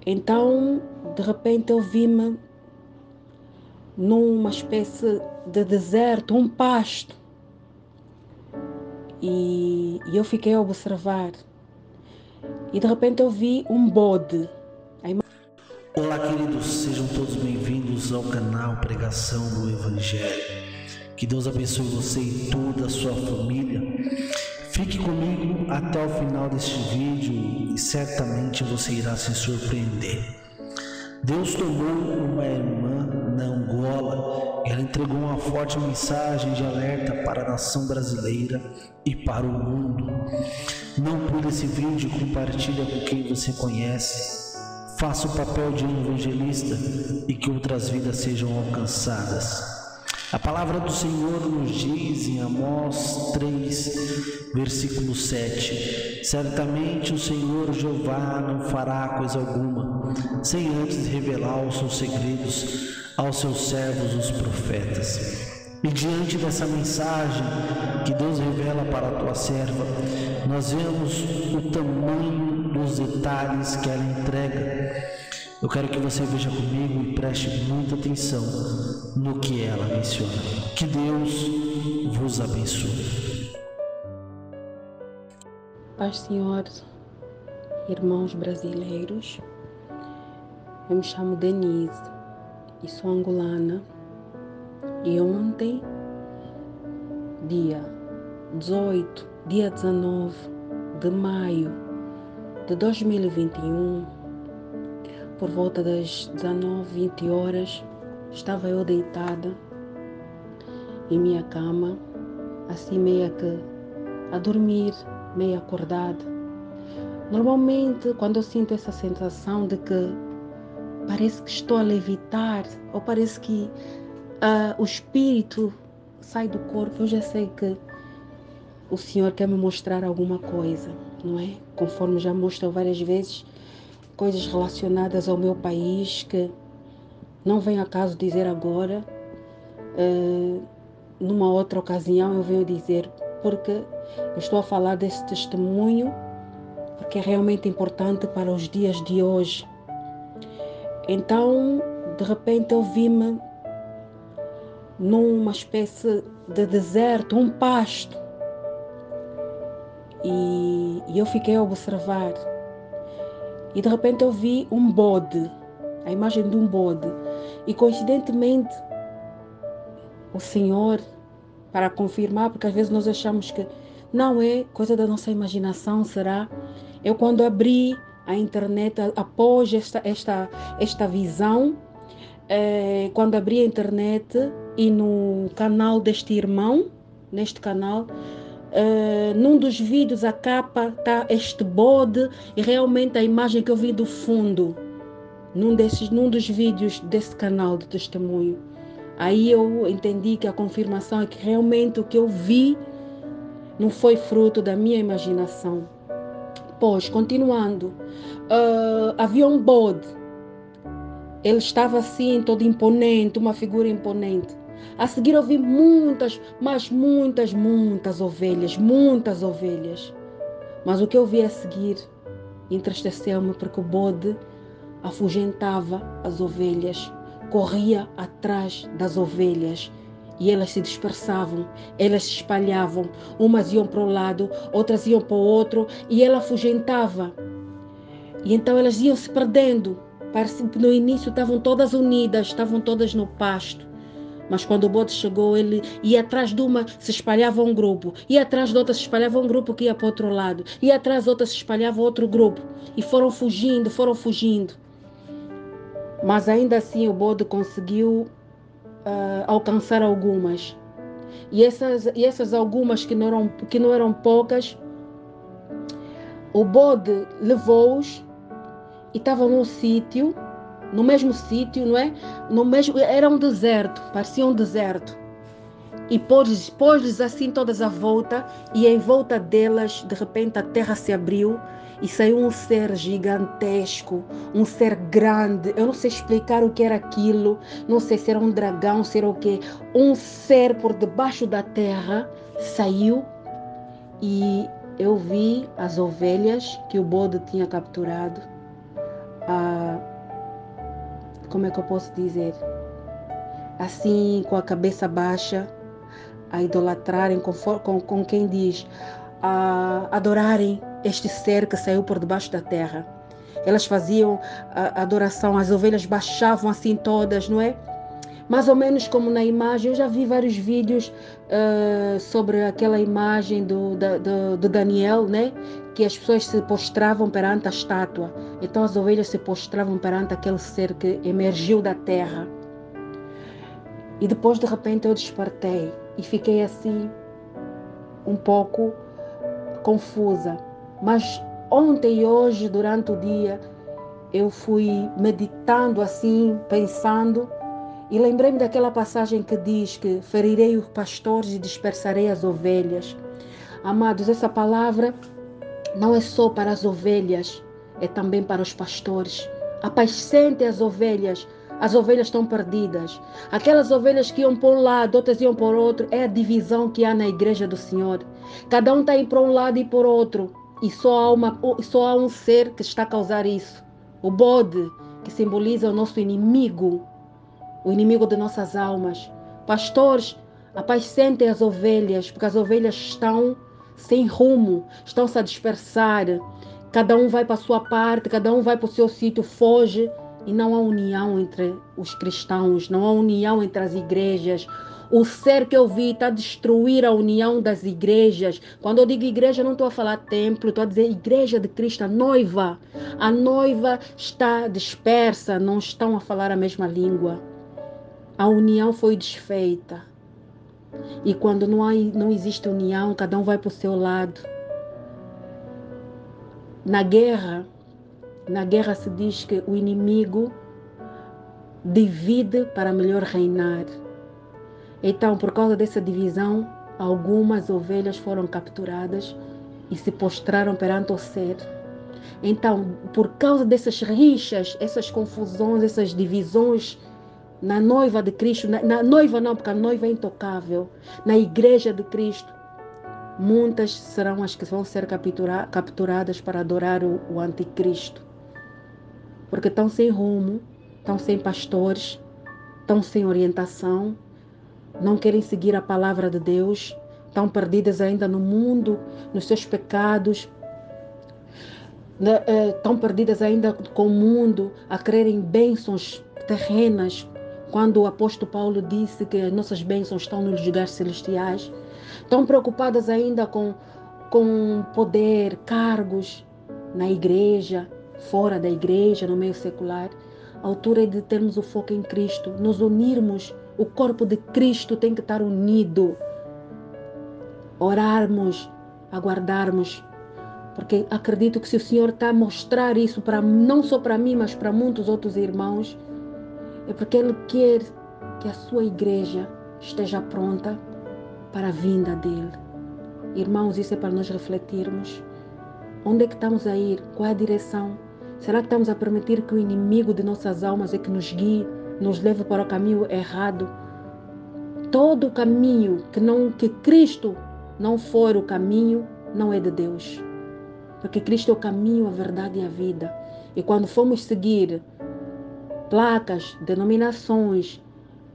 Então, de repente, eu vi-me numa espécie de deserto, um pasto. E eu fiquei a observar. E de repente eu vi um bode. Olá, queridos, sejam todos bem-vindos ao canal Pregação do Evangelho. Que Deus abençoe você e toda a sua família. Fique comigo até o final deste vídeo e certamente você irá se surpreender. Deus tomou uma irmã na Angola e ela entregou uma forte mensagem de alerta para a nação brasileira e para o mundo. Não pule esse vídeo e compartilhe com quem você conhece. Faça o papel de um evangelista e que outras vidas sejam alcançadas. A palavra do Senhor nos diz em Amós 3, versículo 7: Certamente o Senhor Jeová não fará coisa alguma, sem antes revelar os seus segredos aos seus servos, os profetas. E diante dessa mensagem que Deus revela para a tua serva, nós vemos o tamanho dos detalhes que ela entrega. Eu quero que você veja comigo e preste muita atenção no que ela menciona. Que Deus vos abençoe. Paz, Senhor, irmãos brasileiros. Eu me chamo Denise e sou angolana. E ontem, dia 19 de maio de 2021, por volta das 19h20 horas, estava eu deitada em minha cama, assim meia que a dormir, meia acordada. Normalmente, quando eu sinto essa sensação de que parece que estou a levitar, ou parece que o espírito sai do corpo, eu já sei que o Senhor quer me mostrar alguma coisa, não é? Conforme já mostrou várias vezes, coisas relacionadas ao meu país que não vem a caso dizer agora. Numa outra ocasião eu venho dizer, porque eu estou a falar desse testemunho, porque é realmente importante para os dias de hoje. Então, de repente eu vi-me numa espécie de deserto, um pasto. E eu fiquei a observar. E de repente eu vi um bode, a imagem de um bode. E coincidentemente, o Senhor, para confirmar, porque às vezes nós achamos que não é coisa da nossa imaginação, será? Eu quando abri a internet, após esta visão, quando abri a internet e no canal deste irmão, neste canal, num dos vídeos a capa está este bode e realmente a imagem que eu vi do fundo, num dos vídeos desse canal de testemunho. Aí eu entendi que a confirmação é que realmente o que eu vi não foi fruto da minha imaginação. Pois, continuando, havia um bode. Ele estava assim, todo imponente, uma figura imponente. A seguir eu vi muitas, mas muitas ovelhas, muitas ovelhas. Mas o que eu vi a seguir entristeceu-me, porque o bode afugentava as ovelhas, corria atrás das ovelhas e elas se dispersavam, elas se espalhavam, umas iam para o lado, outras iam para o outro e ele afugentava. E então elas iam se perdendo. Parece que no início estavam todas unidas, estavam todas no pasto. Mas quando o bode chegou, ele ia atrás de uma, se espalhava um grupo. Ia atrás de outra, se espalhava um grupo que ia para o outro lado. Ia atrás de outra, se espalhava outro grupo. E foram fugindo, foram fugindo. Mas ainda assim o bode conseguiu alcançar algumas. E essas algumas que não eram poucas, o bode levou-os e estavam no sítio, no mesmo sítio, não é? Era um deserto, parecia um deserto. E pôs-lhes assim todas à volta, e em volta delas, de repente, a terra se abriu e saiu um ser gigantesco, um ser grande. Eu não sei explicar o que era aquilo, não sei se era um dragão, se era o quê. Um ser por debaixo da terra saiu e eu vi as ovelhas que o bode tinha capturado como é que eu posso dizer? Assim, com a cabeça baixa, a idolatrarem, com quem diz, a adorarem este ser que saiu por debaixo da terra. Elas faziam a adoração, as ovelhas baixavam assim todas, não é? Mais ou menos como na imagem, eu já vi vários vídeos sobre aquela imagem do Daniel, né? Que as pessoas se postravam perante a estátua. Então as ovelhas se postravam perante aquele ser que emergiu da terra. E depois de repente eu despertei e fiquei assim um pouco confusa. Mas ontem e hoje, durante o dia, eu fui meditando assim, pensando, e lembrei-me daquela passagem que diz que ferirei os pastores e dispersarei as ovelhas. Amados, essa palavra não é só para as ovelhas, é também para os pastores. Apacente as ovelhas estão perdidas. Aquelas ovelhas que iam por um lado, outras iam por outro, é a divisão que há na igreja do Senhor. Cada um está indo para um lado e por outro, e só há um ser que está a causar isso. O bode, que simboliza o nosso inimigo, o inimigo de nossas almas. Pastores, apacentem as ovelhas, porque as ovelhas estão sem rumo, estão-se a dispersar. Cada um vai para a sua parte, cada um vai para o seu sítio, foge. E não há união entre os cristãos, não há união entre as igrejas. O ser que eu vi está a destruir a união das igrejas. Quando eu digo igreja, não estou a falar templo, estou a dizer igreja de Cristo, a noiva. A noiva está dispersa, não estão a falar a mesma língua. A união foi desfeita. E quando não existe união, cada um vai para o seu lado. Na guerra se diz que o inimigo divide para melhor reinar. Então, por causa dessa divisão, algumas ovelhas foram capturadas e se postraram perante o ser. Então, por causa dessas rixas, essas confusões, essas divisões, na noiva de Cristo, na noiva não, porque a noiva é intocável, na igreja de Cristo, muitas serão as que vão ser capturadas para adorar o anticristo. Porque estão sem rumo, estão sem pastores, estão sem orientação, não querem seguir a palavra de Deus, estão perdidas ainda no mundo, nos seus pecados, estão perdidas ainda com o mundo, a quererem bênçãos terrenas, quando o apóstolo Paulo disse que as nossas bênçãos estão nos lugares celestiais. Estão preocupadas ainda com poder, cargos na igreja, fora da igreja, no meio secular. A altura é de termos o foco em Cristo, nos unirmos. O corpo de Cristo tem que estar unido. Orarmos, aguardarmos. Porque acredito que se o Senhor está a mostrar isso, não só para mim, mas para muitos outros irmãos, é porque Ele quer que a sua igreja esteja pronta para a vinda dEle. Irmãos, isso é para nós refletirmos. Onde é que estamos a ir? Qual é a direção? Será que estamos a permitir que o inimigo de nossas almas é que nos guie, nos leve para o caminho errado? Todo o caminho que Cristo não for o caminho, não é de Deus. Porque Cristo é o caminho, a verdade e a vida. E quando formos seguir placas, denominações,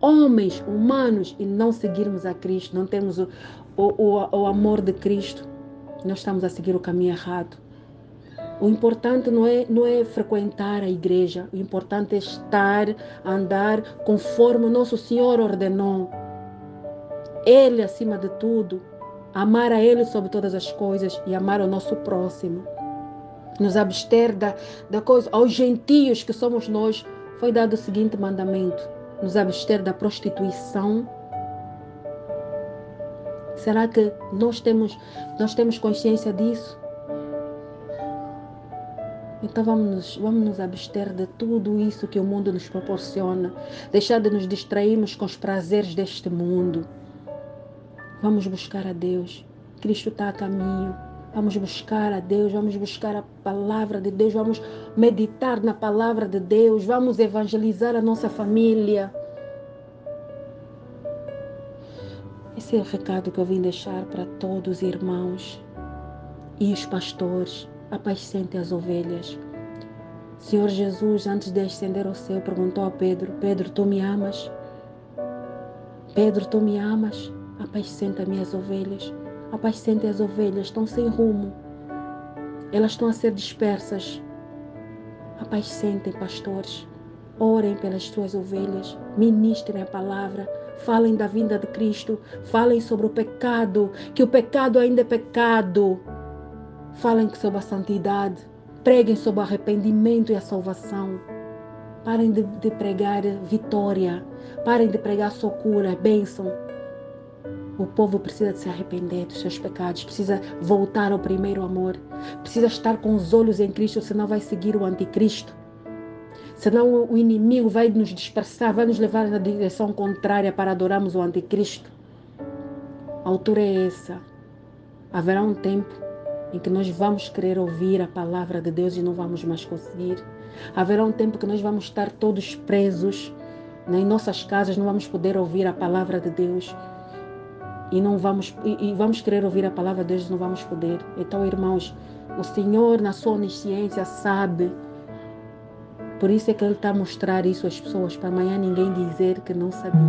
homens, humanos, e não seguirmos a Cristo, não temos o amor de Cristo, nós estamos a seguir o caminho errado. O importante não é frequentar a igreja, o importante é andar conforme o nosso Senhor ordenou. Ele acima de tudo, amar a Ele sobre todas as coisas e amar o nosso próximo. Nos abster da coisa, aos gentios que somos nós, foi dado o seguinte mandamento: nos abster da prostituição. Será que nós temos consciência disso? Então vamos nos abster de tudo isso que o mundo nos proporciona. Deixar de nos distrairmos com os prazeres deste mundo. Vamos buscar a Deus. Cristo está a caminho. Vamos buscar a Deus, vamos buscar a palavra de Deus, vamos meditar na palavra de Deus, vamos evangelizar a nossa família. Esse é o recado que eu vim deixar para todos os irmãos e os pastores. Apacentem as ovelhas. Senhor Jesus, antes de ascender ao céu, perguntou a Pedro: Pedro, tu me amas? Pedro, tu me amas? Apacenta minhas ovelhas. Apacente as ovelhas, estão sem rumo. Elas estão a ser dispersas. Apacentem, pastores. Orem pelas suas ovelhas. Ministrem a palavra. Falem da vinda de Cristo. Falem sobre o pecado, que o pecado ainda é pecado. Falem sobre a santidade. Preguem sobre o arrependimento e a salvação. Parem de pregar vitória. Parem de pregar só cura, bênção. O povo precisa de se arrepender dos seus pecados. Precisa voltar ao primeiro amor. Precisa estar com os olhos em Cristo, senão vai seguir o anticristo. Senão o inimigo vai nos dispersar, vai nos levar na direção contrária para adorarmos o anticristo. A altura é essa. Haverá um tempo em que nós vamos querer ouvir a palavra de Deus e não vamos mais conseguir. Haverá um tempo que nós vamos estar todos presos em nossas casas, não vamos poder ouvir a palavra de Deus e vamos querer ouvir a palavra de Deus e não vamos poder. Então, irmãos, o Senhor, na sua onisciência, sabe. Por isso é que Ele está a mostrar isso às pessoas, para amanhã ninguém dizer que não sabia.